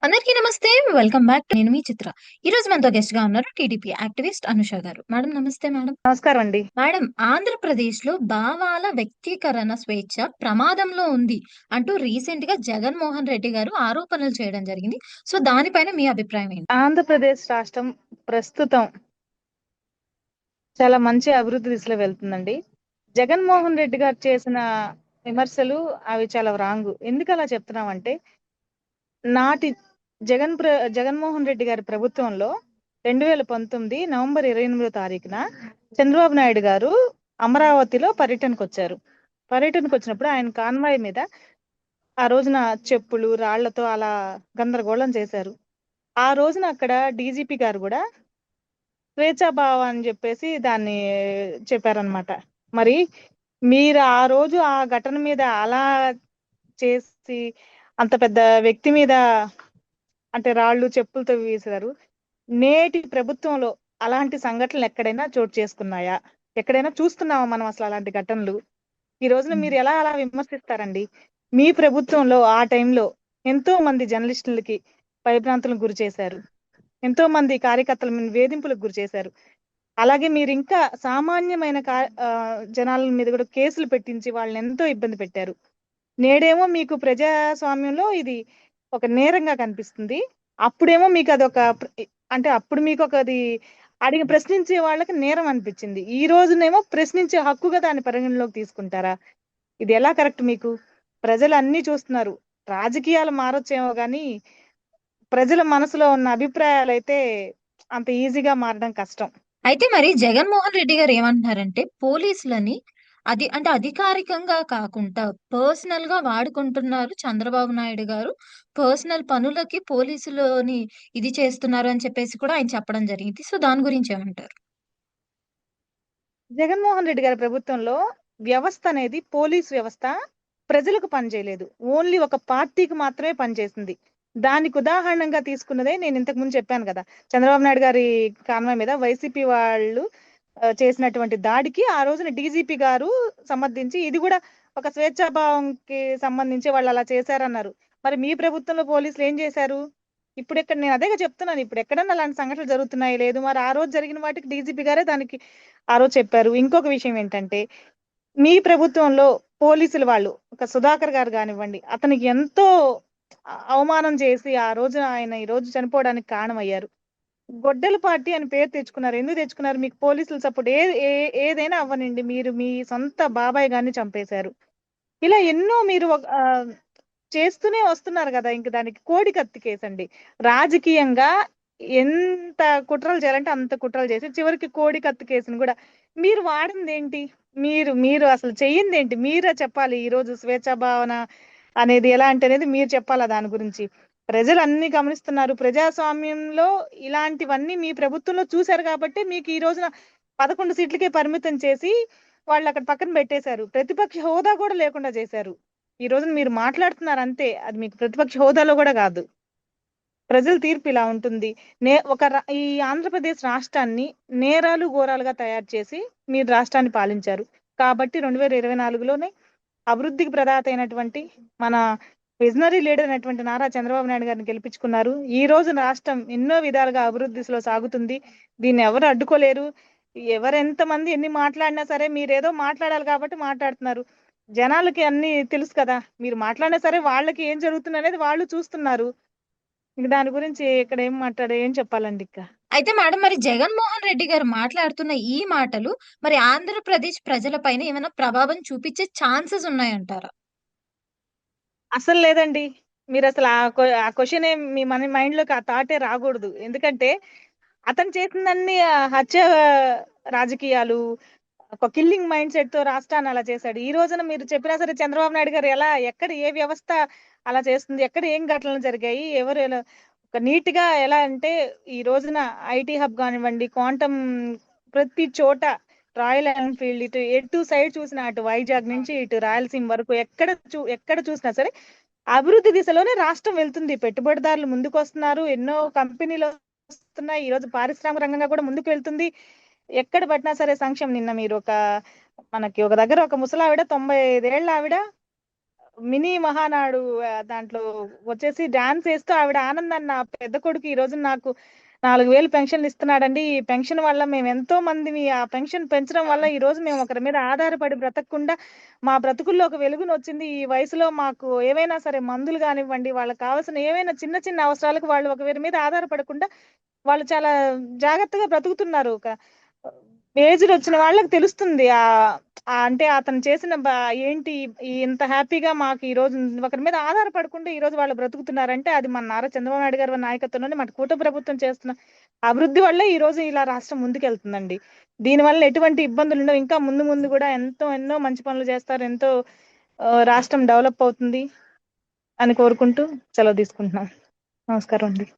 అందరికీ నమస్తే. Welcome back. నేను మీ చిత్ర. ఈరోజు మనతో గెస్ట్‌గా ఉన్నారు టీడీపీ యాక్టివిస్ట్ అనుష గారు. మేడం నమస్తే మేడం. నమస్కారం అండి. మేడం ఆంధ్రప్రదేశ్‌లో భావాల వ్యక్తీకరణ స్వేచ్ఛ ప్రమాదంలో ఉంది అంటూ రీసెంట్‌గా జగన్మోహన్ రెడ్డి గారు ఆరోపణలు చేయడం జరిగింది. సో, దానిపైన మీ అభిప్రాయం ఏంటి? ఆంధ్రప్రదేశ్ రాష్ట్రం ప్రస్తుతం చాలా మంచి అభివృద్ధి దిశలో వెళ్తుందండి. జగన్మోహన్ రెడ్డి గారు చేసిన విమర్శలు అవి చాలా రాంగు. ఎందుకలా చెప్తున్నామంటే, నాటి జగన్మోహన్ రెడ్డి గారి ప్రభుత్వంలో 2019 నవంబర్ 28వ తారీఖున చంద్రబాబు నాయుడు గారు అమరావతిలో పర్యటనకొచ్చారు. పర్యటనకొచ్చినప్పుడు ఆయన కాన్వాయ్ మీద ఆ రోజున చెప్పులు, రాళ్లతో అలా గందరగోళం చేశారు. ఆ రోజున అక్కడ డీజీపీ గారు గూడా స్వేచ్ఛాభావం అని జెప్పేసి దాన్ని చెప్పారనమాట. మరి మీరు ఆ రోజు ఆ ఘటన మీద అలా చేసి అంత పెద్ద వ్యక్తి మీద అంటే రాళ్ళు, చెప్పులతో వీసారు. నేటి ప్రభుత్వంలో అలాంటి సంఘటనలు ఎక్కడైనా చోటు చేసుకున్నాయా? ఎక్కడైనా చూస్తున్నామా మనం అసలు అలాంటి ఘటనలు? ఈ రోజున హ్మ్. మీరు ఎలా అలా విమర్శిస్తారండి? మీ ప్రభుత్వంలో ఆ టైంలో ఎంతో మంది జర్నలిస్టులకి భయభ్రాంతులకు గురి చేశారు. ఎంతో మంది కార్యకర్తల మీద వేధింపులకు గురి చేశారు. అలాగే మీరింకా సామాన్యమైన జనాల మీద కూడా కేసులు పెట్టించి వాళ్ళని ఎంతో ఇబ్బంది పెట్టారు. నేడేమో మీకు ప్రజాస్వామ్యంలో ఇది ఒక నేరంగా కనిపిస్తుంది. అప్పుడేమో మీకు అదొక అంటే అప్పుడు మీకు అది అడిగి ప్రశ్నించే వాళ్ళకి నేరం అనిపించింది. ఈ రోజునేమో ప్రశ్నించే హక్కుగా దాన్ని పరిగణలోకి తీసుకుంటారా? ఇది ఎలా కరెక్ట్ మీకు? ప్రజలు అన్నీ చూస్తున్నారు. రాజకీయాలు మారొచ్చేమో గానీ ప్రజల మనసులో ఉన్న అభిప్రాయాలైతే అంత ఈజీగా మారడం కష్టం. అయితే మరి జగన్మోహన్ రెడ్డి గారు ఏమంటున్నారంటే పోలీసులని అంటే అధికారికంగా కాకుండా పర్సనల్‌గా వాడుకుంటున్నారు చంద్రబాబు నాయుడు గారు. పర్సనల్ పనులకి పోలీసులని ఇది చేస్తున్నారు అని చెప్పేసి కూడా ఆయన చెప్పడం జరిగింది. సో, దాని గురించి ఏమంటారు? జగన్మోహన్ రెడ్డి గారి ప్రభుత్వంలో వ్యవస్థ అనేది పోలీస్ వ్యవస్థ ప్రజలకు పనిచేయలేదు. ఓన్లీ ఒక పార్టీకి మాత్రమే పనిచేసింది. దానికి ఉదాహరణంగా తీసుకున్నదే నేను ఇంతకు ముందు చెప్పాను కదా! చంద్రబాబు నాయుడు గారి కాన్వాయ్ మీద వైసీపీ వాళ్ళు చేసినటువంటి దాడికి ఆ రోజున డీజీపీ గారు సమర్థించి ఇది కూడా ఒక స్వేచ్ఛాభావంకి సంబంధించి వాళ్ళు అలా చేశారన్నారు. మరి మీ ప్రభుత్వంలో పోలీసులు ఏం చేశారు? ఇప్పుడెక్కడ నేను అదేగా చెప్తున్నాను. ఇప్పుడు ఎక్కడన్నా అలాంటి సంఘటనలు జరుగుతున్నాయో లేదు. మరి ఆ రోజు జరిగిన వాటికి డీజీపీ గారే దానికి ఆ రోజు చెప్పారు. ఇంకొక విషయం ఏంటంటే, మీ ప్రభుత్వంలో పోలీసులు వాళ్ళు ఒక సుధాకర్ గారు గానివ్వండి, అతనికి ఎంతో అవమానం చేసి ఆ రోజు ఆయన ఈ రోజు చనిపోవడానికి కారణమయ్యారు. గొడ్డలి పార్టీ అని పేరు తెచ్చుకున్నారు. ఎందుకు తెచ్చుకున్నారు? మీకు పోలీసుల సపోర్ట్ ఏదైనా అవ్వనండి. మీరు మీ సొంత బాబాయ్ గారిని చంపేశారు. ఇలా ఎన్నో మీరు చేస్తూనే వస్తున్నారు గదా! ఇంక దానికి కోడికత్తి కేసండి. రాజకీయంగా ఎంత కుట్రలు చేయాలంటే అంత కుట్రలు చేసి చివరికి కోడికత్తి కేసుని గూడా మీరు వాడిందేంటి? మీరు అసలు చెయ్యిందేంటి? మీరే చెప్పాలి. ఈరోజు స్వేచ్ఛా భావన అనేది ఎలాంటనేది మీరు చెప్పాలా దాని గురించి. ప్రజలు అన్నీ గమనిస్తున్నారు. ప్రజాస్వామ్యంలో ఇలాంటివన్నీ మీ ప్రభుత్వంలో చూసారు గాబట్టే మీకు ఈ రోజున 11 సీట్లకే పరిమితం చేసి వాళ్ళక్కడ పక్కన బెట్టేశారు. ప్రతిపక్ష హోదా గూడా లేకుండా జేశారు. ఈ రోజున మీరు మాట్లాడుతున్నారు అంతే. అది మీకు ప్రతిపక్ష హోదాలో గూడా గాదు. ప్రజల తీర్పు ఇలా ఉంటుంది. ఈ ఆంధ్రప్రదేశ్ రాష్ట్రాన్ని నేరాలు, ఘోరాలుగా తయారు చేసి మీరు రాష్ట్రాన్ని పాలించారు. కాబట్టి 2024లోనే అభివృద్ధికి ప్రదాత అయినటువంటి మన విజనరీ లీడర్ అయినటువంటి నారా చంద్రబాబు నాయుడు గారిని గెలిపించుకున్నారు. ఈ రోజు రాష్ట్రం ఎన్నో విధాలుగా అభివృద్ధి దిశలో సాగుతుంది. దీన్ని ఎవరు అడ్డుకోలేరు. ఎవరెంతమంది ఎన్ని మాట్లాడినా సరే మీరేదో మాట్లాడాలి కాబట్టి మాట్లాడుతున్నారు. జనాలకి అన్నీ తెలుసు కదా! మీరు మాట్లాడినా సరే వాళ్ళకి ఏం జరుగుతుందనేది వాళ్ళు చూస్తున్నారు. ఇంక దాని గురించి ఇక్కడ ఏం చెప్పాలండి ఇక. అయితే మేడం మరి జగన్మోహన్ రెడ్డి గారు మాట్లాడుతున్న ఈ మాటలు మరి ఆంధ్రప్రదేశ్ ప్రజల పైన ఏమైనా ప్రభావం చూపించే ఛాన్సెస్ ఉన్నాయంటారా? అసలు లేదండి. మీరసలు ఆ క్వెషన్ మీ మైండ్‌లోకి ఆ థాటే రాగూడదు. ఎందుకంటే అతను చేసిందన్నీ హత్య రాజకీయాలు, ఒక కిల్లింగ్ మైండ్ సెట్‌తో రాష్ట్రాన్ని అలా చేశాడు. ఈ రోజున మీరు చెప్పినా సరే చంద్రబాబు నాయుడు గారు ఎక్కడ ఏ వ్యవస్థ అలా చేస్తుంది? ఎక్కడ ఏం ఘటనలు జరిగాయి? ఎవరు ఎలా ఒక నీట్‌గా ఎలా అంటే ఈ రోజున ఐటీ హబ్ గానివ్వండి, క్వాంటమ్ ప్రతి చోట రాయల్ ఎన్‌ఫీల్డ్ ఎటు సైడ్ చూసినా అటు వైజాగ్ నుంచి ఇటు రాయలసీమ వరకు ఎక్కడ చూసినా సరే అభివృద్ధి దిశలోనే రాష్ట్రం వెళ్తుంది. పెట్టుబడిదారులు ముందుకొస్తున్నారు. ఎన్నో కంపెనీలు వస్తున్నాయి. ఈరోజు పారిశ్రామిక రంగంగా కూడా ముందుకు వెళ్తుంది. ఎక్కడ పట్టినా సరే సంక్షేమం. నిన్న మీరు మనకి ఒక దగ్గర ఒక ముసలావిడ 95 ఏళ్ల ఆవిడ మినీ మహానాడు దాంట్లో వచ్చేసి డాన్స్ వేస్తూ ఆవిడ ఆనందాన్ని, నా పెద్ద కొడుకు ఈ రోజు నాకు 4,000 పెన్షన్ ఇస్తున్నాడండి. ఈ పెన్షన్ వల్ల మేము ఎంతో మంది, ఆ పెన్షన్ పెంచడం వల్ల ఈ రోజు మేము ఒకరి మీద ఆధారపడి బ్రతకకుండా మా బ్రతుకుల్లో ఒక వెలుగును వచ్చింది. ఈ వయసులో మాకు ఏవైనా సరే మందులు కానివ్వండి, వాళ్ళకి కావాల్సిన ఏవైనా చిన్న చిన్న అవసరాలకు వాళ్ళు ఒకరి మీద ఆధారపడకుండా వాళ్ళు చాలా జాగ్రత్తగా బ్రతుకుతున్నారు. ఒక ఏజ్డ్ వచ్చిన వాళ్ళకి తెలుస్తుంది అంటే అతను చేసిన ఏంటి ఇంత హ్యాపీగా మాకు ఈ రోజు ఒకరి మీద ఆధారపడకుండా ఈ రోజు వాళ్ళు బ్రతుకుతున్నారంటే అది మన నారా చంద్రబాబు నాయుడు గారి నాయకత్వంలోనే మన కూటమి ప్రభుత్వం చేస్తున్న అభివృద్ధి వల్లే ఈ రోజు ఇలా రాష్ట్రం ముందుకెళ్తుందండి. దీని వల్ల ఎటువంటి ఇబ్బందులు ఉండవు. ఇంకా ముందు ముందు కూడా ఎన్నో మంచి పనులు చేస్తారు. ఎంతో రాష్ట్రం డెవలప్ అవుతుంది అని కోరుకుంటూ సెలవు తీసుకుంటున్నాం. నమస్కారం అండి.